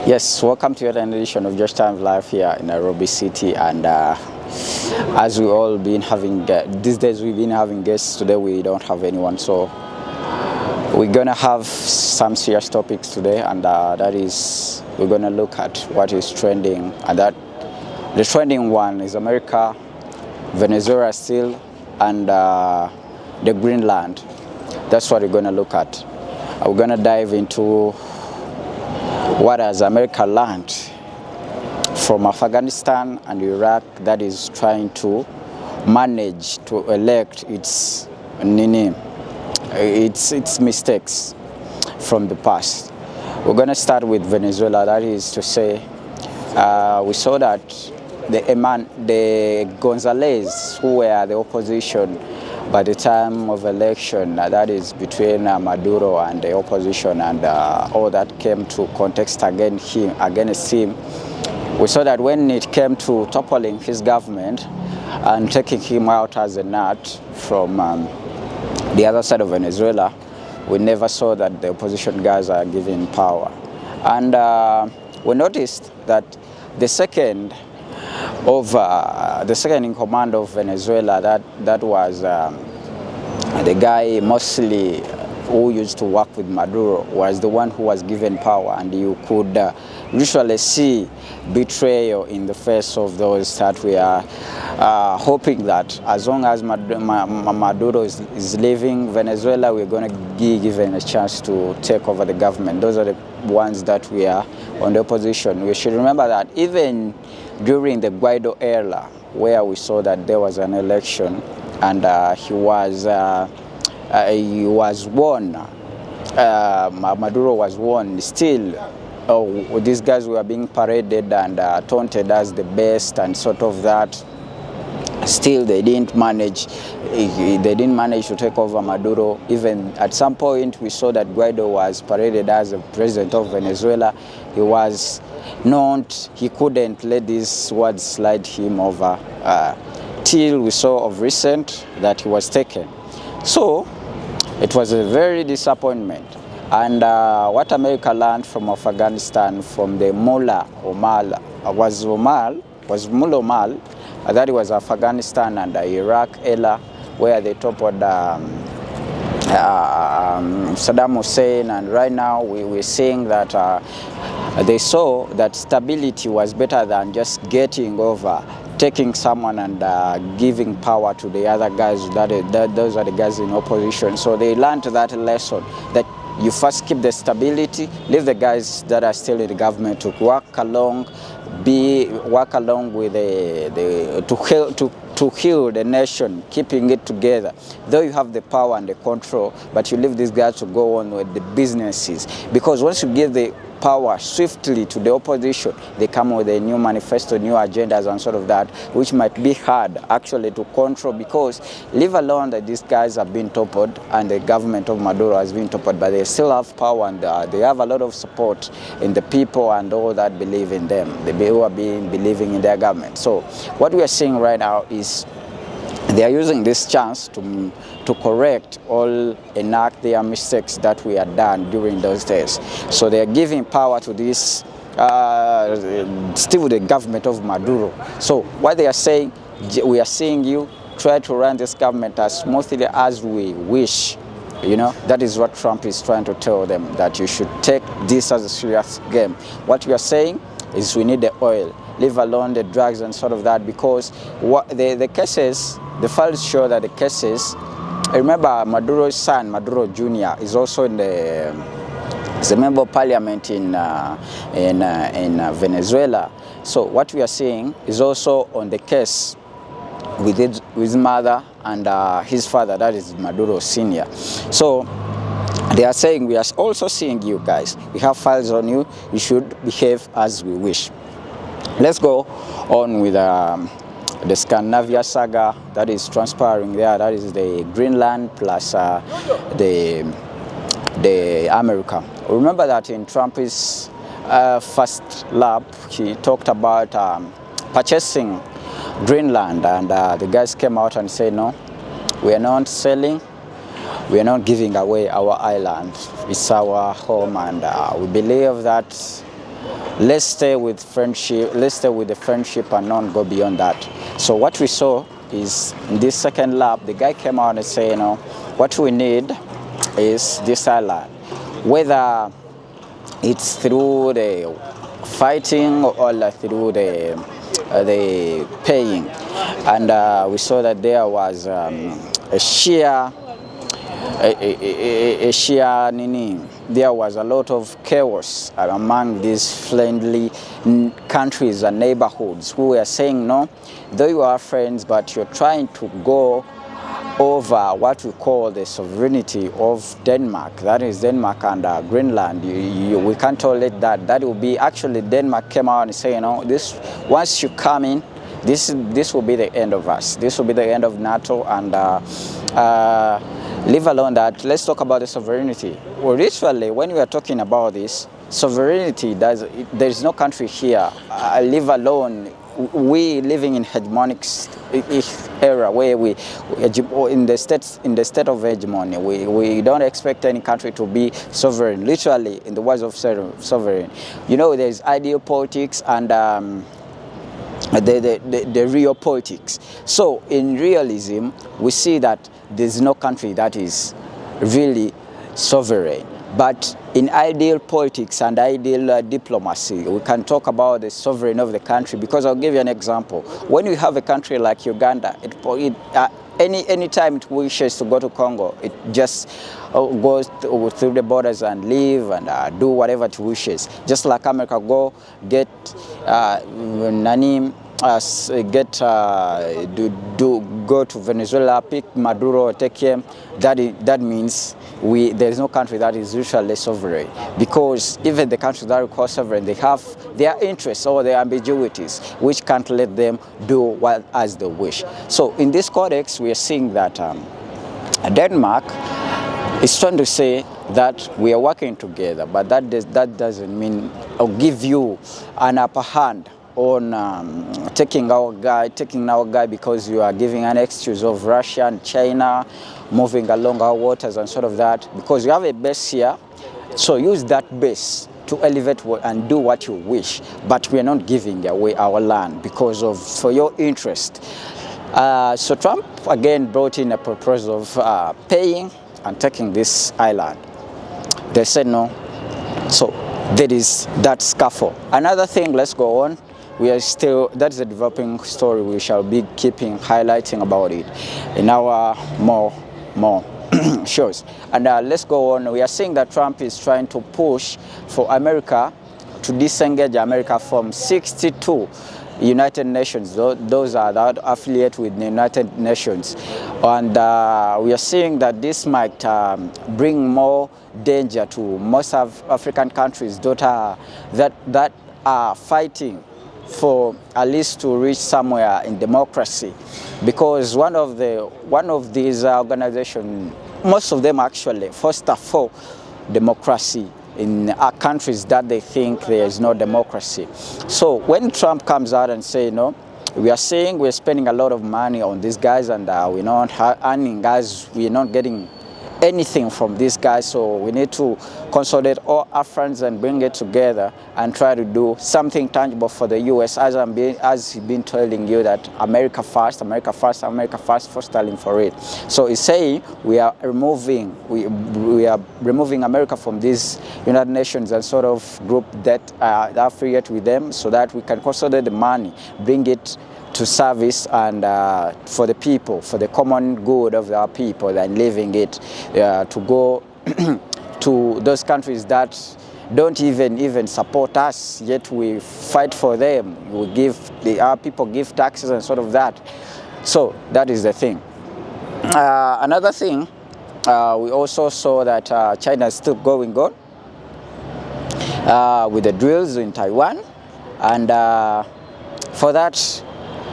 Yes, welcome to another edition of Just Time Live here in Nairobi City. And as we all been having these days, we've been having guests. Today we don't have anyone, so we're gonna have some serious topics today, and that is we're gonna look at what is trending, and that the trending one is America, Venezuela still, and the Greenland. That's what we're gonna look at. We're gonna dive into what has America learned from Afghanistan and Iraq that is trying to manage to elect its mistakes from the past. We're going to start with Venezuela. That is to say, we saw that the Gonzales, who were the opposition by the time of election, that is between Maduro and the opposition, and all that came to context against him. We saw that when it came to toppling his government and taking him out as a nut from the other side of Venezuela, we never saw that the opposition guys are given power. And we noticed that the second in command of Venezuela, that was the guy mostly who used to work with Maduro, was the one who was given power, and you could usually see betrayal in the face of those that we are hoping that as long as Maduro is leaving Venezuela, we're going to be given a chance to take over the government. Those are the ones that we are on the opposition. We should remember that even during the Guaido era, where we saw that there was an election and he was won, Maduro was won, still these guys were being paraded and taunted as the best and sort of that. Still they didn't manage to take over Maduro. Even at some point we saw that Guaido was paraded as the president of Venezuela. He couldn't let these words slide him over till we saw of recent that he was taken. So it was a very disappointment. And what America learned from Afghanistan, from the Mullah Omar, that was Afghanistan and Iraq era, where they toppled Saddam Hussein, and right now we're seeing that they saw that stability was better than just getting over, taking someone and giving power to the other guys. Those are the guys in opposition. So they learned that lesson, that you first keep the stability, leave the guys that are still in the government to work along with to heal the nation, keeping it together. Though you have the power and the control, but you leave these guys to go on with the businesses. Because once you give the power swiftly to the opposition, they come with a new manifesto, new agendas and sort of that, which might be hard actually to control, because leave alone that these guys have been toppled and the government of Maduro has been toppled, but they still have power and they have a lot of support in the people and all that believe in them, who are believing in their government. So what we are seeing right now is they are using this chance to correct enact their mistakes that we had done during those days. So they are giving power to this still the government of Maduro. So what they are saying, we are seeing you try to run this government as smoothly as we wish. You know, that is what Trump is trying to tell them, that you should take this as a serious game. What we are saying is we need the oil, leave alone the drugs and sort of that, because the cases, the files show that the cases, remember Maduro's son, Maduro Jr., is also is a member of parliament in Venezuela. So what we are seeing is also on the case with his mother and his father, that is Maduro Sr. So they are saying, we are also seeing you guys, we have files on you, you should behave as we wish. Let's go on with the Scandinavia saga that is transpiring there. That is the Greenland plus the America. Remember that in Trump's first lap, he talked about purchasing Greenland, and the guys came out and said, no, we are not selling, we are not giving away our island. It's our home, and we believe that let's stay with friendship, let's stay with the friendship and not go beyond that. So what we saw is in this second lap, the guy came out and said, what we need is this island. Whether it's through the fighting or through the paying. And we saw that there was a sheer there was a lot of chaos among these friendly countries and neighborhoods who were saying, no, though you are friends, but you're trying to go over what we call the sovereignty of Denmark. That is Denmark and Greenland. We can't tolerate that. That will be, actually Denmark came out and said, this, once you come in, this will be the end of us. This will be the end of NATO, and leave alone that, let's talk about the sovereignty. Well, literally, when we are talking about this, sovereignty, there is no country here, leave alone, we living in hegemonic era where we in the state of hegemony, we don't expect any country to be sovereign, literally, in the words of sovereign. There's ideal politics and the real politics. So in realism, we see that there's no country that is really sovereign. But in ideal politics and ideal diplomacy, we can talk about the sovereignty of the country, because I'll give you an example. When you have a country like Uganda, any time it wishes to go to Congo, it just goes through the borders and leave and do whatever it wishes. Just like America, go get go to Venezuela, pick Maduro, take him. That means there is no country that is usually sovereign, because even the countries that are called sovereign, they have their interests or their ambiguities, which can't let them do as they wish. So in this codex, we are seeing that Denmark is trying to say that we are working together, but that doesn't mean or give you an upper hand on taking our guy because you are giving an excuse of Russia and China moving along our waters and sort of that, because you have a base here, so use that base to elevate and do what you wish, but we are not giving away our land for your interest. So Trump again brought in a proposal of paying and taking this island. They said no, so there is that scuffle. Another thing, let's go on. That's a developing story. We shall be highlighting about it in our more shows. And let's go on. We are seeing that Trump is trying to push for America to disengage America from 62 United Nations. Those are that affiliate with the United Nations. And we are seeing that this might bring more danger to most African countries that are fighting for at least to reach somewhere in democracy, because one of these organizations, most of them actually foster for democracy in countries that they think there is no democracy. So when Trump comes out and say, no, we are saying we're spending a lot of money on these guys and we're not earning, guys, we're not getting anything from these guys, so we need to consolidate all our friends and bring it together and try to do something tangible for the U.S. as he's been telling you that America first, America first, America first, fostering for it. So he's saying we are removing America from these United Nations and sort of group that affiliate with them, so that we can consolidate the money, bring it to service and for the people, for the common good of our people, and leaving it to go to those countries that don't even support us, yet we fight for them. Our people give taxes and sort of that. So that is the thing. Another thing, we also saw that China is still going on with the drills in Taiwan, and for that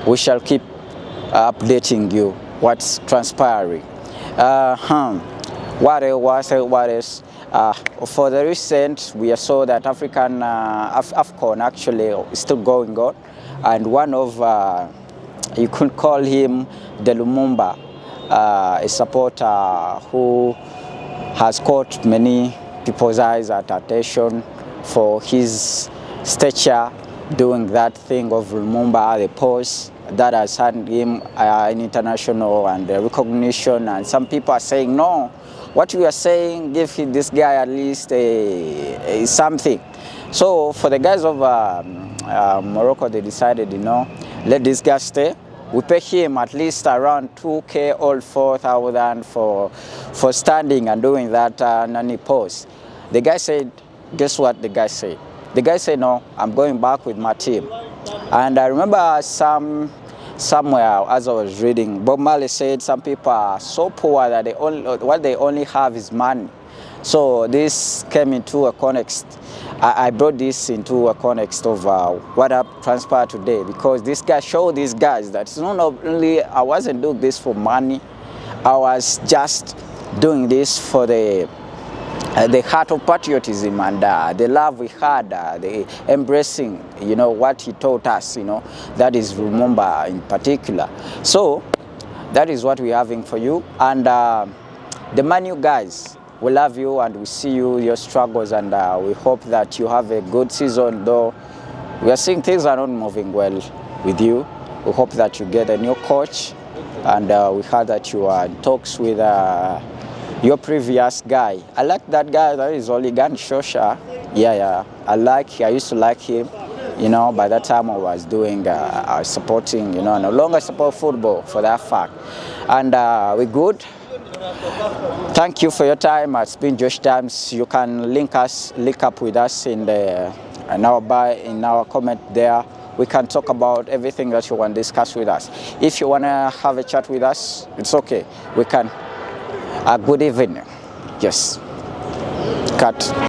we shall keep updating you what's transpiring. What else? For the recent, we saw that AFCON actually is still going on, and one of, you could call him the Lumumba, a supporter who has caught many people's eyes at attention for his stature, doing that thing of Lumumba, the pose that has earned him an international and recognition. And some people are saying, no, what we are saying, give this guy at least something. So for the guys of Morocco, they decided, let this guy stay. We pay him at least around 2K or 4,000 for standing and doing that nani pose. The guy said, guess what the guy said? The guy said, no, I'm going back with my team. And I remember somewhere as I was reading, Bob Marley said some people are so poor that what they only have is money. So this came into a context. I brought this into a context of what transpired today, because this guy showed these guys that it's not only I wasn't doing this for money, I was just doing this for the heart of patriotism and the love we had, the embracing, what he taught us, that is Lumumba in particular. So that is what we're having for you. And the Manu guys, we love you and we see your struggles, and we hope that you have a good season, though we are seeing things are not moving well with you. We hope that you get a new coach, and we heard that you are in talks with your previous guy. I like that guy, that is Oligan Shosha. Yeah, I used to like him. By that time I was doing, I was supporting, no longer support football for that fact. And we're good. Thank you for your time. It's been Josh Times. You can link up with us in our comment there. We can talk about everything that you want to discuss with us. If you want to have a chat with us, it's okay. We can. Good evening. Yes. Cut.